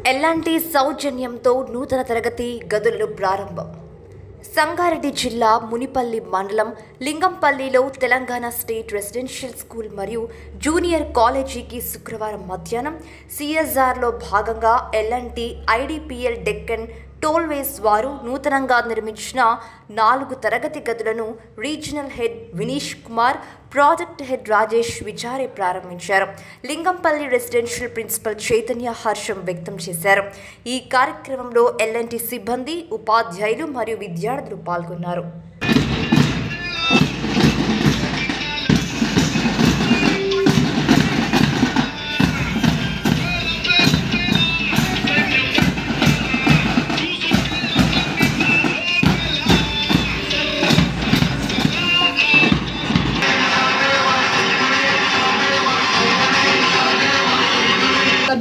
ఎల్లాంటి సౌజన్యంతో నూతన తరగతి గదులు ప్రారంభం. సంగారెడ్డి జిల్లా మునిపల్లి మండలం లింగంపల్లిలో తెలంగాణ స్టేట్ రెసిడెన్షియల్ స్కూల్ మరియు జూనియర్ కాలేజీకి శుక్రవారం మధ్యాహ్నం సిఎస్ఆర్లో భాగంగా ఎల్ఎన్టీ ఐడిపిఎల్ డెక్కన్ టోల్వేస్ వారు నూతనంగా నిర్మించిన 4 తరగతి గదులను regional head Vineesh Kumar, project head Rajesh Vichare ప్రారంభించారు. లింగంపల్లి రెసిడెన్షియల్ ప్రిన్సిపల్ చైతన్య హర్షం వ్యక్తం చేశారు. ఈ కార్యక్రమంలో ఎల్ఎన్టీ సిబ్బంది, ఉపాధ్యాయులు మరియు విద్యార్థులు పాల్గొన్నారు.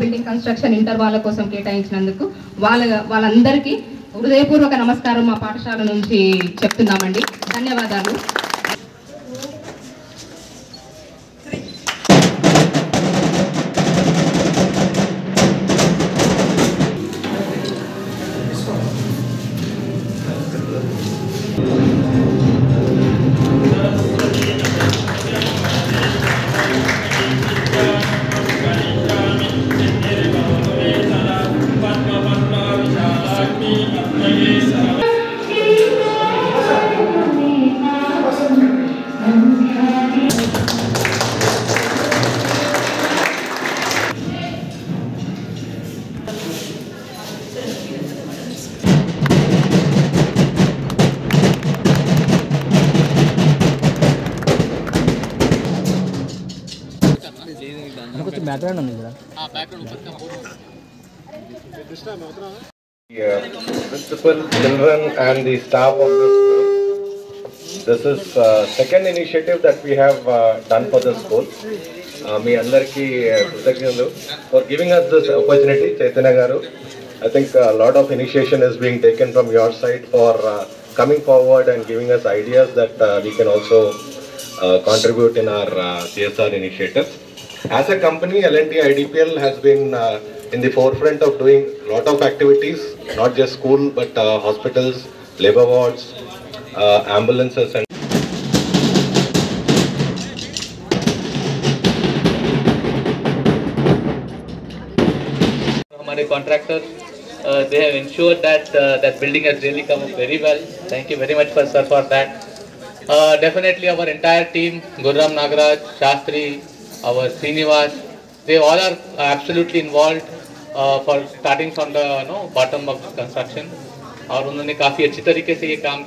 బిల్డింగ్ కన్స్ట్రక్షన్ ఇంటర్ వాళ్ళ కోసం కేటాయించినందుకు వాళ్ళందరికీ హృదయపూర్వక నమస్కారం మా పాఠశాల నుంచి చెప్తున్నామండి. ధన్యవాదాలు. Principal, children and the staff of the school. This is second initiative that we have done for the school. Me andarki kృతజ్ఞతలు for giving us this opportunity, Chaitanya garu. I think a lot of initiation is being taken from your side for coming forward and giving us ideas that we can also contribute in our CSR initiatives. As a company, L&T IDPL has been in the forefront of doing a lot of activities, not just school but hospitals, labor wards, ambulances and हमारे contractors, they have ensured that that building has really come up very well. Thank you very much sir for that. Definitely our entire team, Gurram Nagaraj, Shastri, our Srinivas, they all are absolutely involved for starting from the bottom of construction और उन्होंने काफ़ी अच्छी तरीके से ये काम